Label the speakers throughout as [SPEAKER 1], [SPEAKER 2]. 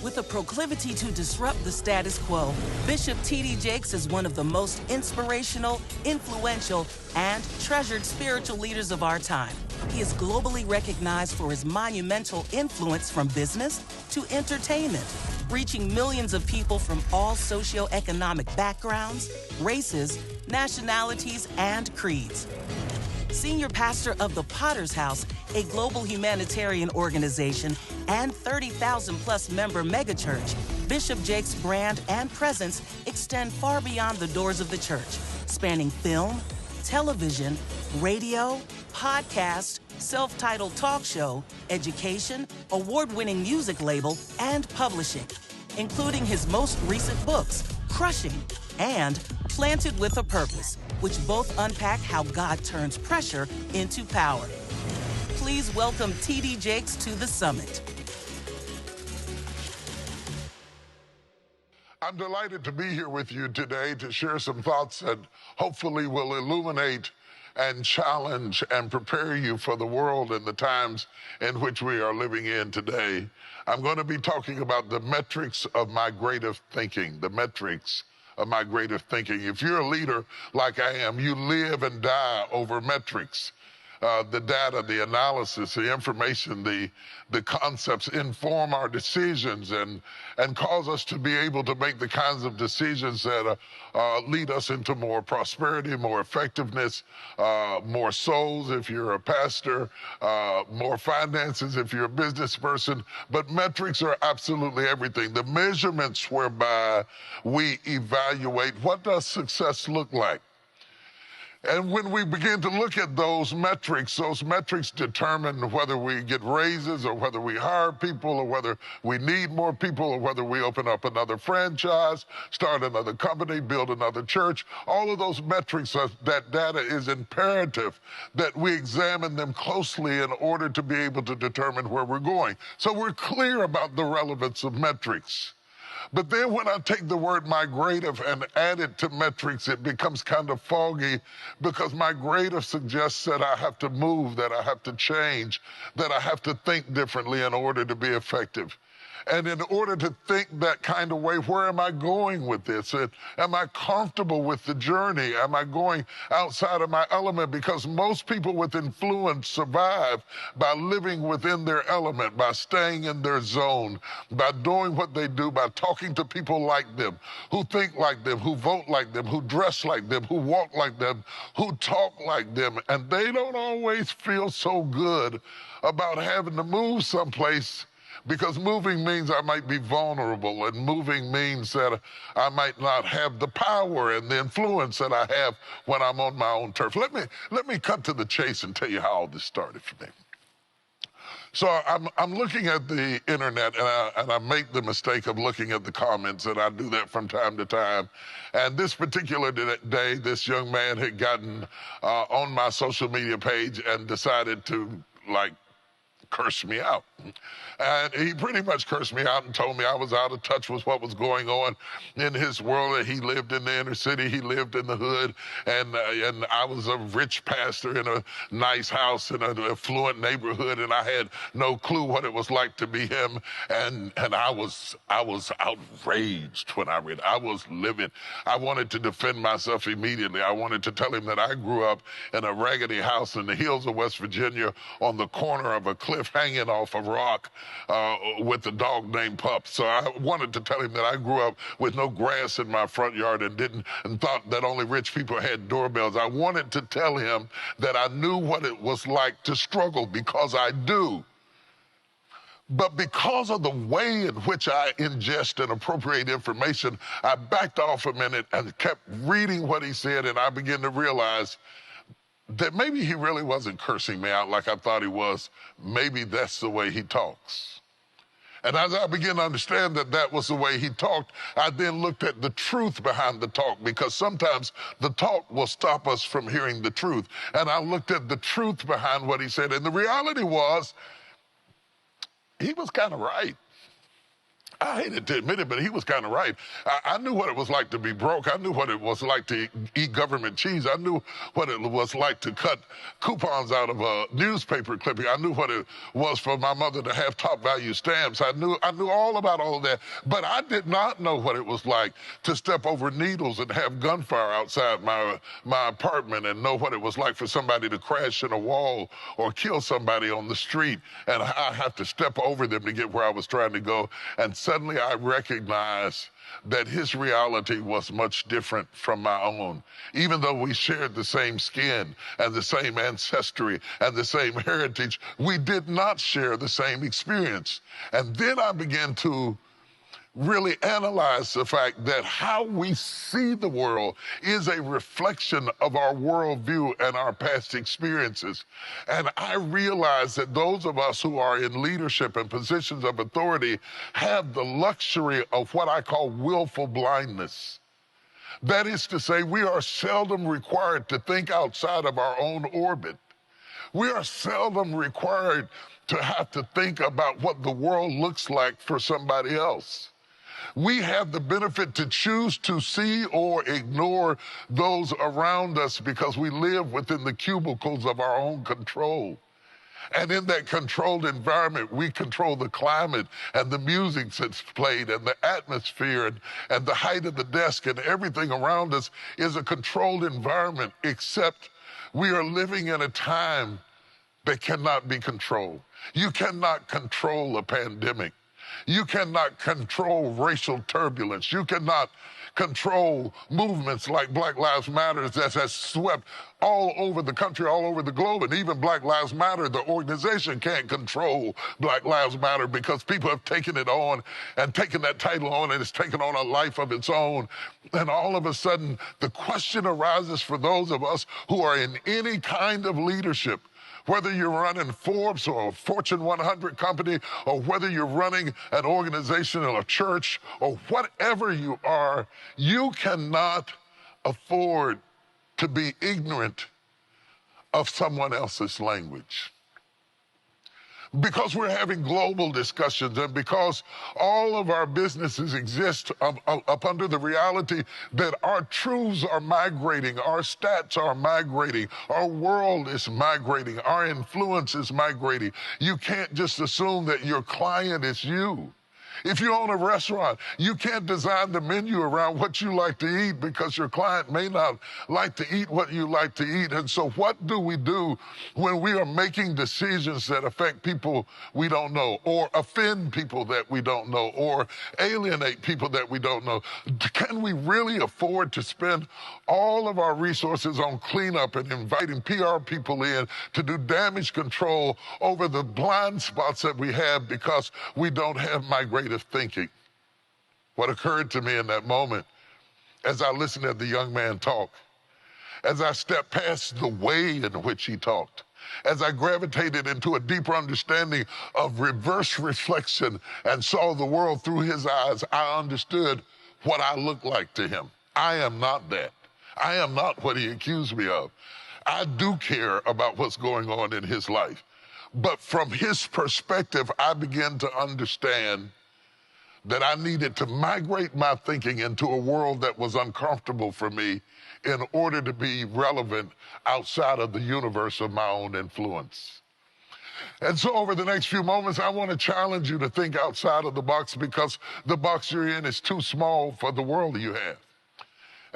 [SPEAKER 1] With a proclivity to disrupt the status quo, Bishop T.D. Jakes is one of the most inspirational, influential, and treasured spiritual leaders of our time. He is globally recognized for his monumental influence from business to entertainment, reaching millions of people from all socioeconomic backgrounds, races, nationalities, and creeds. Senior pastor of the Potter's House, a global humanitarian organization, and 30,000-plus member megachurch, Bishop Jakes' brand and presence extend far beyond the doors of the church, spanning film, television, radio, podcast, self-titled talk show, education, award-winning music label, and publishing, including his most recent books, Crushing and Planted with a Purpose, which both unpack how God turns pressure into power. Please welcome T.D. Jakes to the summit.
[SPEAKER 2] I'm delighted to be here with you today to share some thoughts that hopefully will illuminate and challenge and prepare you for the world and the times in which we are living in today. I'm going to be talking about the metrics of migrative thinking, the metrics of migrative thinking. If you're a leader like I am, you live and die over metrics. The data, the analysis, the information, the concepts inform our decisions and cause us to be able to make the kinds of decisions that lead us into more prosperity, more effectiveness, more souls if you're a pastor, more finances if you're a business person. But metrics are absolutely everything. The measurements whereby we evaluate what does success look like. And when we begin to look at those metrics determine whether we get raises or whether we hire people or whether we need more people or whether we open up another franchise, start another company, build another church. All of those metrics, that data is imperative that we examine them closely in order to be able to determine where we're going. So we're clear about the relevance of metrics. But then when I take the word migrative and add it to metrics, it becomes kind of foggy because migrative suggests that I have to move, that I have to change, that I have to think differently in order to be effective. And in order to think that kind of way, where am I going with this? Am I comfortable with the journey? Am I going outside of my element? Because most people with influence survive by living within their element, by staying in their zone, by doing what they do, by talking to people like them, who think like them, who vote like them, who dress like them, who walk like them, who talk like them. And they don't always feel so good about having to move someplace, because moving means I might be vulnerable, and moving means that I might not have the power and the influence that I have when I'm on my own turf. Let me cut to the chase and tell you how all this started for me. So I'm looking at the internet, and I make the mistake of looking at the comments, and I do that from time to time. And this particular day, this young man had gotten on my social media page and decided to, curse me out. And he pretty much cursed me out and told me I was out of touch with what was going on in his world. That he lived in the inner city, he lived in the hood, and I was a rich pastor in a nice house in an affluent neighborhood, and I had no clue what it was like to be him. And I was outraged when I read. I was livid. I wanted to defend myself immediately. I wanted to tell him that I grew up in a raggedy house in the hills of West Virginia on the corner of a cliff hanging off a rock with a dog named Pup. So I wanted to tell him that I grew up with no grass in my front yard and thought that only rich people had doorbells. I wanted to tell him that I knew what it was like to struggle, because I do. But because of the way in which I ingest and appropriate information, I backed off a minute and kept reading what he said, and I began to realize that maybe he really wasn't cursing me out like I thought he was. Maybe that's the way he talks. And as I began to understand that that was the way he talked, I then looked at the truth behind the talk, because sometimes the talk will stop us from hearing the truth. And I looked at the truth behind what he said, and the reality was he was kind of right. I hated to admit it, but he was kind of right. I knew what it was like to be broke. I knew what it was like to eat government cheese. I knew what it was like to cut coupons out of a newspaper clipping. I knew what it was for my mother to have top value stamps. I knew all about all of that, but I did not know what it was like to step over needles and have gunfire outside my apartment, and know what it was like for somebody to crash in a wall or kill somebody on the street, and I have to step over them to get where I was trying to go. And suddenly I recognized that his reality was much different from my own. Even though we shared the same skin and the same ancestry and the same heritage, we did not share the same experience. And then I began to really analyze the fact that how we see the world is a reflection of our worldview and our past experiences. And I realize that those of us who are in leadership and positions of authority have the luxury of what I call willful blindness. That is to say, we are seldom required to think outside of our own orbit. We are seldom required to have to think about what the world looks like for somebody else. We have the benefit to choose to see or ignore those around us because we live within the cubicles of our own control. And in that controlled environment, we control the climate and the music that's played and the atmosphere and the height of the desk, and everything around us is a controlled environment, except we are living in a time that cannot be controlled. You cannot control a pandemic. You cannot control racial turbulence. You cannot control movements like Black Lives Matter that has swept all over the country, all over the globe. And even Black Lives Matter, the organization, can't control Black Lives Matter because people have taken it on and taken that title on, and it's taken on a life of its own. And all of a sudden, the question arises for those of us who are in any kind of leadership, whether you're running Forbes or a Fortune 100 company, or whether you're running an organization or a church, or whatever you are, you cannot afford to be ignorant of someone else's language. Because we're having global discussions, and because all of our businesses exist up under the reality that our truths are migrating, our stats are migrating, our world is migrating, our influence is migrating. You can't just assume that your client is you. If you own a restaurant, you can't design the menu around what you like to eat because your client may not like to eat what you like to eat. And so what do we do when we are making decisions that affect people we don't know, or offend people that we don't know, or alienate people that we don't know? Can we really afford to spend all of our resources on cleanup and inviting PR people in to do damage control over the blind spots that we have because we don't have migrative thinking? What occurred to me in that moment, as I listened to the young man talk, as I stepped past the way in which he talked, as I gravitated into a deeper understanding of reverse reflection and saw the world through his eyes, I understood what I looked like to him. I am not that. I am not what he accused me of. I do care about what's going on in his life. But from his perspective, I began to understand that I needed to migrate my thinking into a world that was uncomfortable for me in order to be relevant outside of the universe of my own influence. And so over the next few moments, I want to challenge you to think outside of the box, because the box you're in is too small for the world you have.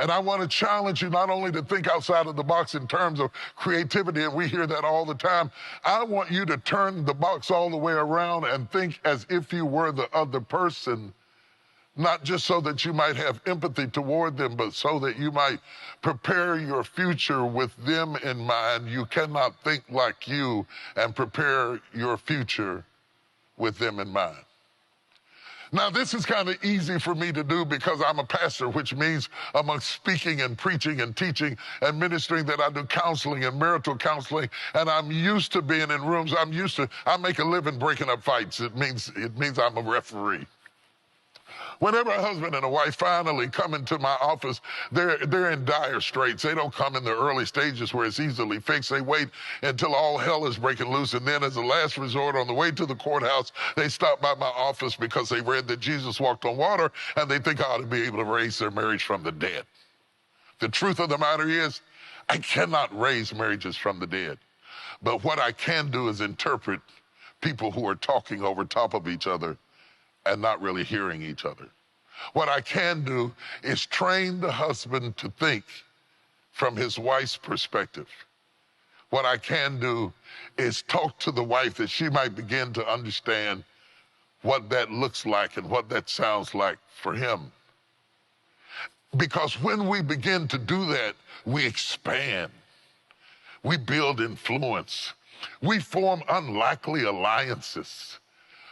[SPEAKER 2] And I want to challenge you not only to think outside of the box in terms of creativity, and we hear that all the time. I want you to turn the box all the way around and think as if you were the other person, not just so that you might have empathy toward them, but so that you might prepare your future with them in mind. You cannot think like you and prepare your future with them in mind. Now, this is kind of easy for me to do because I'm a pastor, which means amongst speaking and preaching and teaching and ministering that I do counseling and marital counseling, and I'm used to being in rooms. I make a living breaking up fights. It means I'm a referee. Whenever a husband and a wife finally come into my office, they're in dire straits. They don't come in the early stages where it's easily fixed. They wait until all hell is breaking loose. And then as a last resort, on the way to the courthouse, they stop by my office because they read that Jesus walked on water and they think I ought to be able to raise their marriage from the dead. The truth of the matter is, I cannot raise marriages from the dead. But what I can do is interpret people who are talking over top of each other and not really hearing each other. What I can do is train the husband to think from his wife's perspective. What I can do is talk to the wife that she might begin to understand what that looks like and what that sounds like for him. Because when we begin to do that, we expand. We build influence. We form unlikely alliances.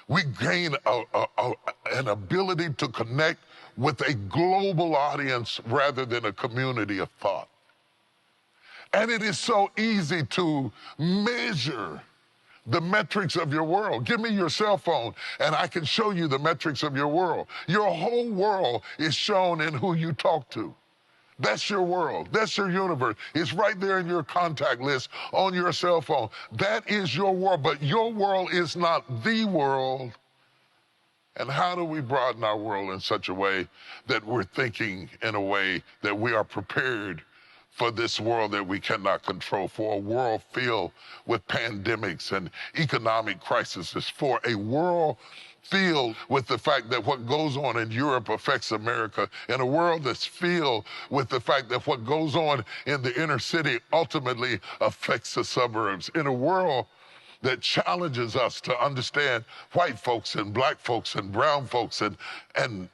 [SPEAKER 2] We gain an ability to connect with a global audience rather than a community of thought. And it is so easy to measure the metrics of your world. Give me your cell phone and I can show you the metrics of your world. Your whole world is shown in who you talk to. That's your world. That's your universe. It's right there in your contact list on your cell phone. That is your world, but your world is not the world. And how do we broaden our world in such a way that we're thinking in a way that we are prepared for this world that we cannot control, for a world filled with pandemics and economic crises, for a world filled with the fact that what goes on in Europe affects America, in a world that's filled with the fact that what goes on in the inner city ultimately affects the suburbs, in a world that challenges us to understand white folks and black folks and brown folks and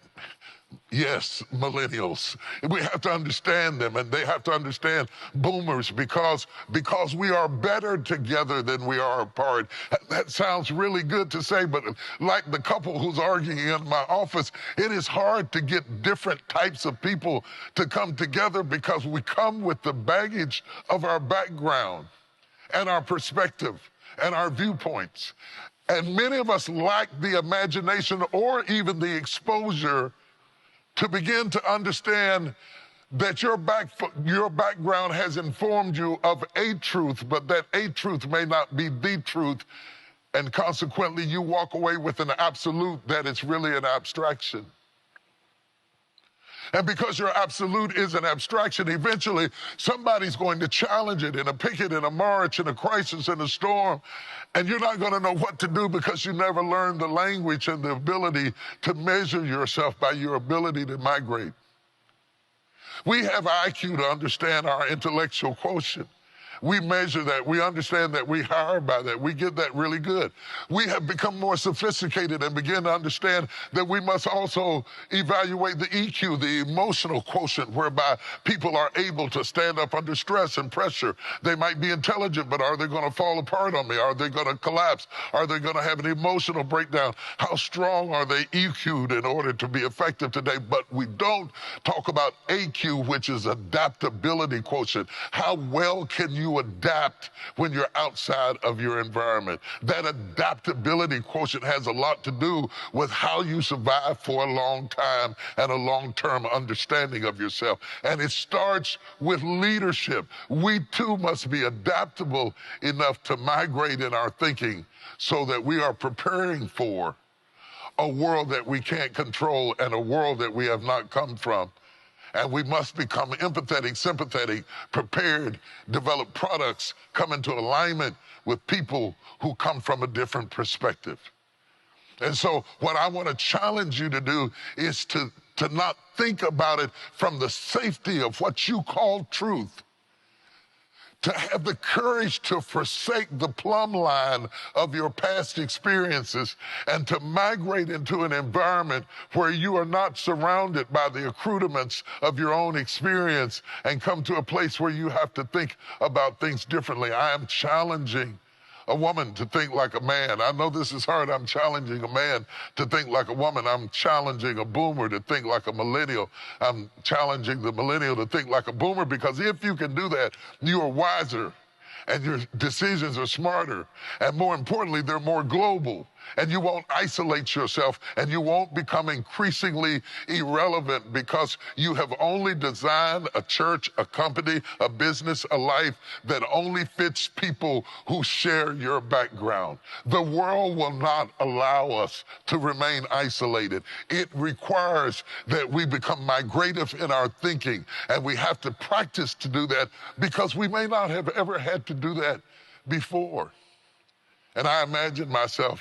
[SPEAKER 2] yes, millennials. We have to understand them, and they have to understand boomers because we are better together than we are apart. That sounds really good to say, but like the couple who's arguing in my office, it is hard to get different types of people to come together because we come with the baggage of our background and our perspective and our viewpoints. And many of us lack the imagination or even the exposure to begin to understand that your background has informed you of a truth, but that a truth may not be the truth, and consequently you walk away with an absolute that is really an abstraction. And because your absolute is an abstraction, eventually somebody's going to challenge it in a picket, in a march, in a crisis, in a storm, and you're not going to know what to do because you never learned the language and the ability to measure yourself by your ability to migrate. We have IQ to understand our intellectual quotient. We measure that. We understand that. We hire by that. We get that really good. We have become more sophisticated and begin to understand that we must also evaluate the EQ, the emotional quotient, whereby people are able to stand up under stress and pressure. They might be intelligent, but are they going to fall apart on me? Are they going to collapse? Are they going to have an emotional breakdown? How strong are they EQ'd in order to be effective today? But we don't talk about AQ, which is adaptability quotient. How well can you adapt when you're outside of your environment? That adaptability quotient has a lot to do with how you survive for a long time and a long-term understanding of yourself. And it starts with leadership. We too must be adaptable enough to migrate in our thinking so that we are preparing for a world that we can't control and a world that we have not come from. And we must become empathetic, sympathetic, prepared, develop products, come into alignment with people who come from a different perspective. And so what I want to challenge you to do is to not think about it from the safety of what you call truth, to have the courage to forsake the plumb line of your past experiences and to migrate into an environment where you are not surrounded by the accoutrements of your own experience and come to a place where you have to think about things differently. I am challenging a woman to think like a man. I know this is hard. I'm challenging a man to think like a woman. I'm challenging a boomer to think like a millennial. I'm challenging the millennial to think like a boomer, because if you can do that, you are wiser and your decisions are smarter. And more importantly, they're more global. and you won't isolate yourself, and you won't become increasingly irrelevant because you have only designed a church, a company, a business, a life that only fits people who share your background. The world will not allow us to remain isolated. It requires that we become migrative in our thinking, and we have to practice to do that because we may not have ever had to do that before. And I imagine myself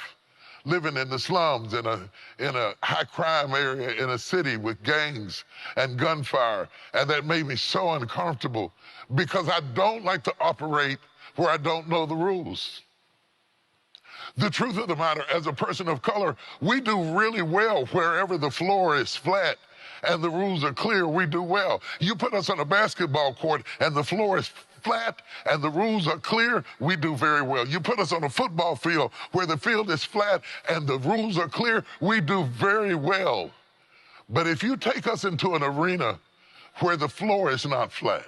[SPEAKER 2] living in the slums in a high crime area in a city with gangs and gunfire. And that made me so uncomfortable because I don't like to operate where I don't know the rules. The truth of the matter, as a person of color, we do really well wherever the floor is flat and the rules are clear. We do well. You put us on a basketball court and the floor is flat and the rules are clear, we do very well. You put us on a football field where the field is flat and the rules are clear, we do very well. But if you take us into an arena where the floor is not flat,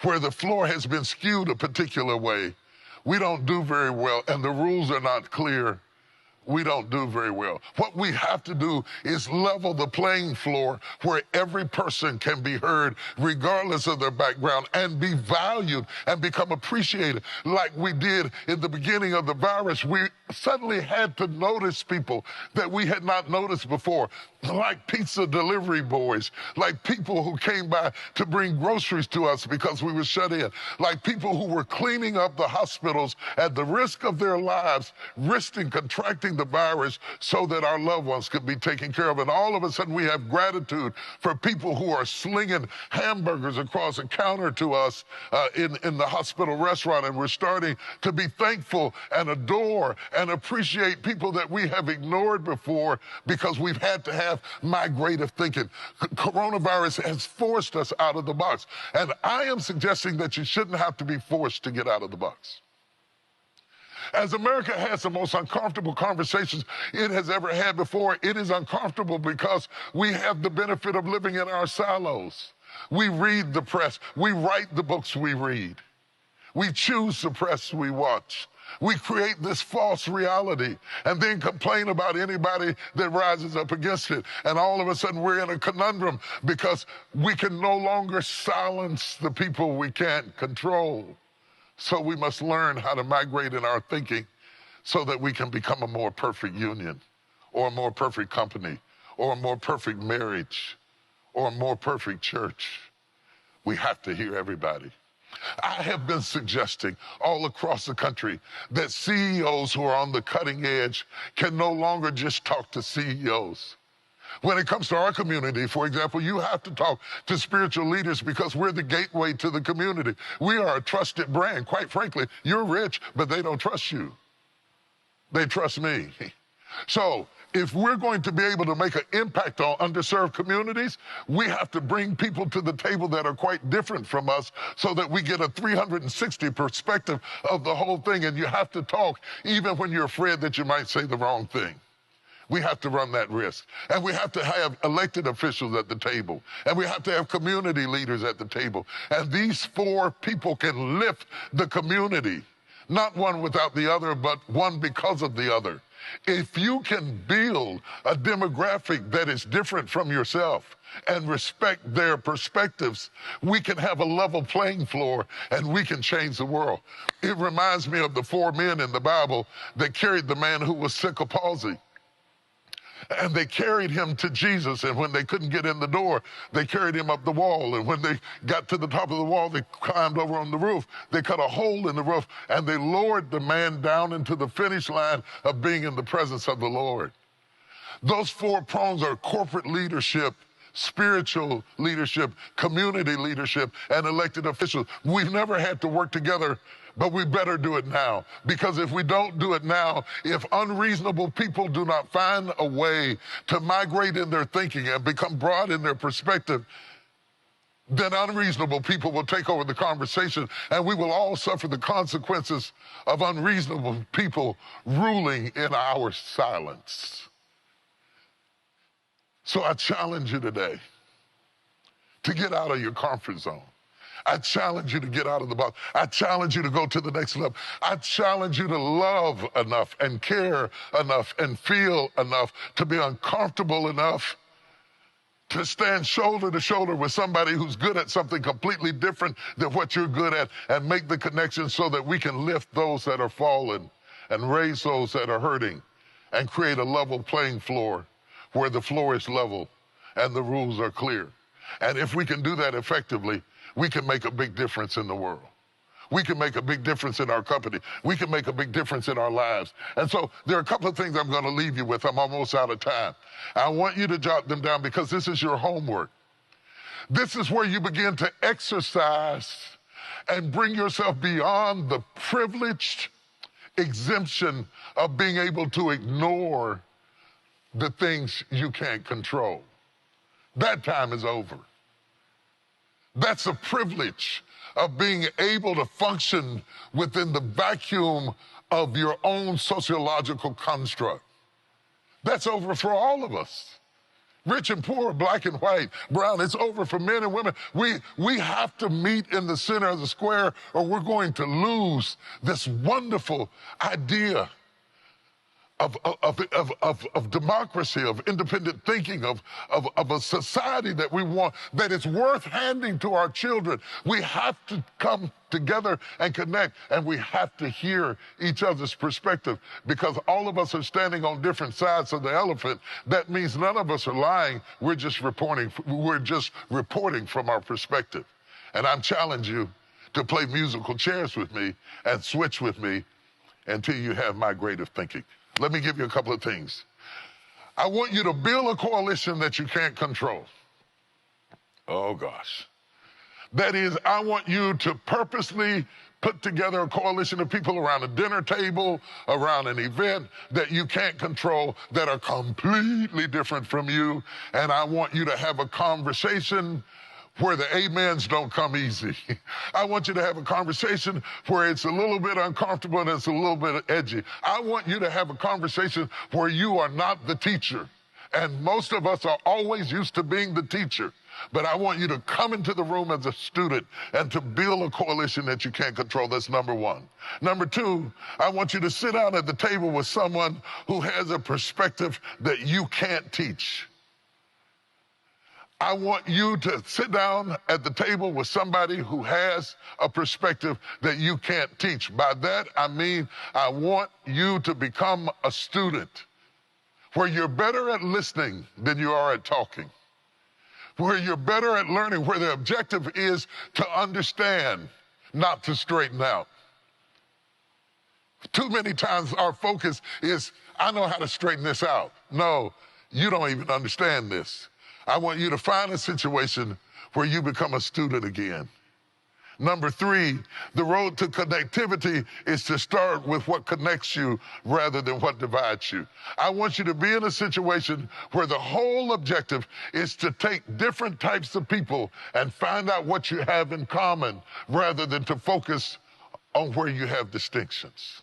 [SPEAKER 2] where the floor has been skewed a particular way, we don't do very well, and the rules are not clear, we don't do very well. What we have to do is level the playing floor where every person can be heard regardless of their background and be valued and become appreciated like we did in the beginning of the virus. We suddenly had to notice people that we had not noticed before, like pizza delivery boys, like people who came by to bring groceries to us because we were shut in, like people who were cleaning up the hospitals at the risk of their lives, risking contracting the virus so that our loved ones could be taken care of. And all of a sudden we have gratitude for people who are slinging hamburgers across the counter to us in the hospital restaurant. And we're starting to be thankful and adore and appreciate people that we have ignored before because we've had to have migrative thinking. Coronavirus has forced us out of the box. And I am suggesting that you shouldn't have to be forced to get out of the box. As America has the most uncomfortable conversations it has ever had before, it is uncomfortable because we have the benefit of living in our silos. We read the press. We write the books we read. We choose the press we watch. We create this false reality and then complain about anybody that rises up against it. And all of a sudden we're in a conundrum because we can no longer silence the people we can't control. So we must learn how to migrate in our thinking so that we can become a more perfect union or a more perfect company or a more perfect marriage or a more perfect church. We have to hear everybody. I have been suggesting all across the country that CEOs who are on the cutting edge can no longer just talk to CEOs. When it comes to our community, for example, you have to talk to spiritual leaders because we're the gateway to the community. We are a trusted brand. Quite frankly, you're rich, but they don't trust you. They trust me. So if we're going to be able to make an impact on underserved communities, we have to bring people to the table that are quite different from us so that we get a 360 perspective of the whole thing. And you have to talk even when you're afraid that you might say the wrong thing. We have to run that risk. And we have to have elected officials at the table. And we have to have community leaders at the table. And these four people can lift the community. Not one without the other, but one because of the other. If you can build a demographic that is different from yourself and respect their perspectives, we can have a level playing floor and we can change the world. It reminds me of the four men in the Bible that carried the man who was sick of palsy. And they carried him to Jesus, and when they couldn't get in the door, they carried him up the wall. And when they got to the top of the wall, they climbed over on the roof. They cut a hole in the roof, and they lowered the man down into the finish line of being in the presence of the Lord. Those four prongs are corporate leadership, spiritual leadership, community leadership, and elected officials. We've never had to work together, but we better do it now. Because if we don't do it now, if unreasonable people do not find a way to migrate in their thinking and become broad in their perspective, then unreasonable people will take over the conversation, and we will all suffer the consequences of unreasonable people ruling in our silence. So I challenge you today to get out of your comfort zone. I challenge you to get out of the box. I challenge you to go to the next level. I challenge you to love enough and care enough and feel enough to be uncomfortable enough to stand shoulder to shoulder with somebody who's good at something completely different than what you're good at and make the connection so that we can lift those that are fallen and raise those that are hurting and create a level playing floor where the floor is level and the rules are clear. And if we can do that effectively, we can make a big difference in the world. We can make a big difference in our company. We can make a big difference in our lives. And so there are a couple of things I'm going to leave you with. I'm almost out of time. I want you to jot them down because this is your homework. This is where you begin to exercise and bring yourself beyond the privileged exemption of being able to ignore the things you can't control. That time is over. That's a privilege of being able to function within the vacuum of your own sociological construct. That's over for all of us. Rich and poor, black and white, brown, it's over for men and women. We have to meet in the center of the square or we're going to lose this wonderful idea of democracy, of independent thinking, of a society that we want, that it's worth handing to our children. We have to come together and connect, and we have to hear each other's perspective because all of us are standing on different sides of the elephant. That means none of us are lying. We're just reporting from our perspective. And I'm challenging you to play musical chairs with me and switch with me until you have my grade of thinking. Let me give you a couple of things. I want you to build a coalition that you can't control. Oh, gosh. That is, I want you to purposely put together a coalition of people around a dinner table, around an event that you can't control, that are completely different from you. And I want you to have a conversation where the amens don't come easy. I want you to have a conversation where it's a little bit uncomfortable and it's a little bit edgy. I want you to have a conversation where you are not the teacher. And most of us are always used to being the teacher. But I want you to come into the room as a student and to build a coalition that you can't control. That's number one. Number two, I want you to sit down at the table with someone who has a perspective that you can't teach. I want you to sit down at the table with somebody who has a perspective that you can't teach. By that, I mean, I want you to become a student where you're better at listening than you are at talking, where you're better at learning, where the objective is to understand, not to straighten out. Too many times our focus is, I know how to straighten this out. No, you don't even understand this. I want you to find a situation where you become a student again. Number three, the road to connectivity is to start with what connects you rather than what divides you. I want you to be in a situation where the whole objective is to take different types of people and find out what you have in common rather than to focus on where you have distinctions.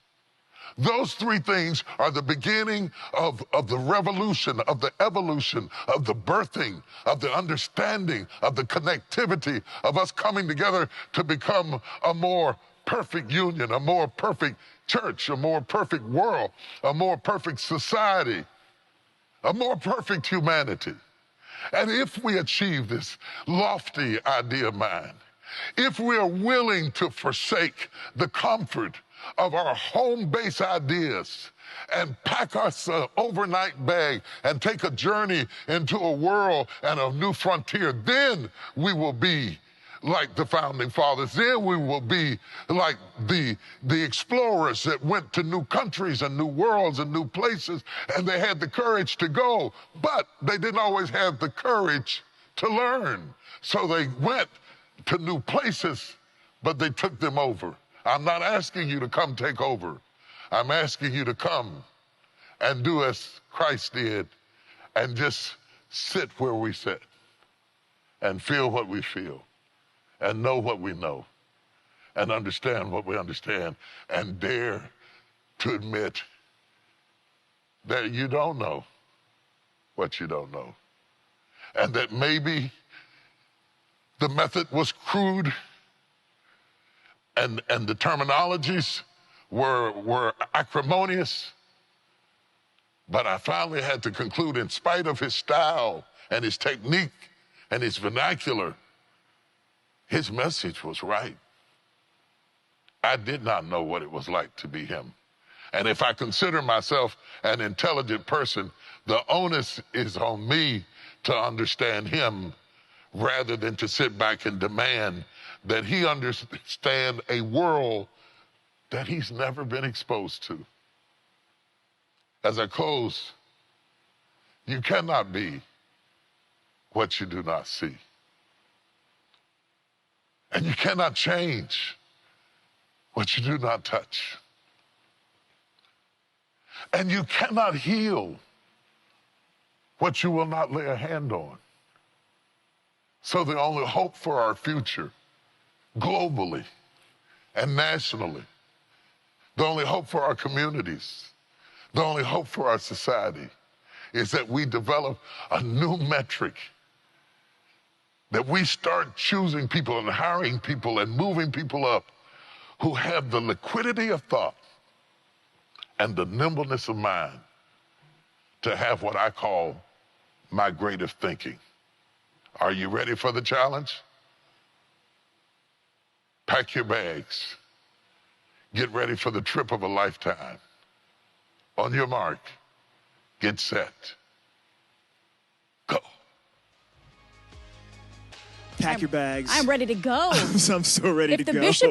[SPEAKER 2] Those three things are the beginning of the revolution, of the evolution, of the birthing, of the understanding, of the connectivity, of us coming together to become a more perfect union, a more perfect church, a more perfect world, a more perfect society, a more perfect humanity. And if we achieve this lofty idea of mine, if we are willing to forsake the comfort of our home base ideas and pack us an overnight bag and take a journey into a world and a new frontier, then we will be like the founding fathers. Then we will be like the explorers that went to new countries and new worlds and new places, and they had the courage to go, but they didn't always have the courage to learn. So they went to new places, but they took them over. I'm not asking you to come take over. I'm asking you to come and do as Christ did and just sit where we sit and feel what we feel and know what we know and understand what we understand and dare to admit that you don't know what you don't know and that maybe the method was crude and the terminologies were acrimonious. But I finally had to conclude, in spite of his style and his technique and his vernacular, his message was right. I did not know what it was like to be him. And if I consider myself an intelligent person, the onus is on me to understand him rather than to sit back and demand that he understand a world that he's never been exposed to. As I close, you cannot be what you do not see. And you cannot change what you do not touch. And you cannot heal what you will not lay a hand on. So the only hope for our future, globally and nationally, the only hope for our communities, the only hope for our society is that we develop a new metric, that we start choosing people and hiring people and moving people up who have the liquidity of thought and the nimbleness of mind to have what I call migrative thinking. Are you ready for the challenge? Pack your bags. Get ready for the trip of a lifetime. On your mark, get set, go.
[SPEAKER 3] Pack your bags.
[SPEAKER 4] I'm ready to go.
[SPEAKER 3] I'm so ready to go.
[SPEAKER 4] If the bishop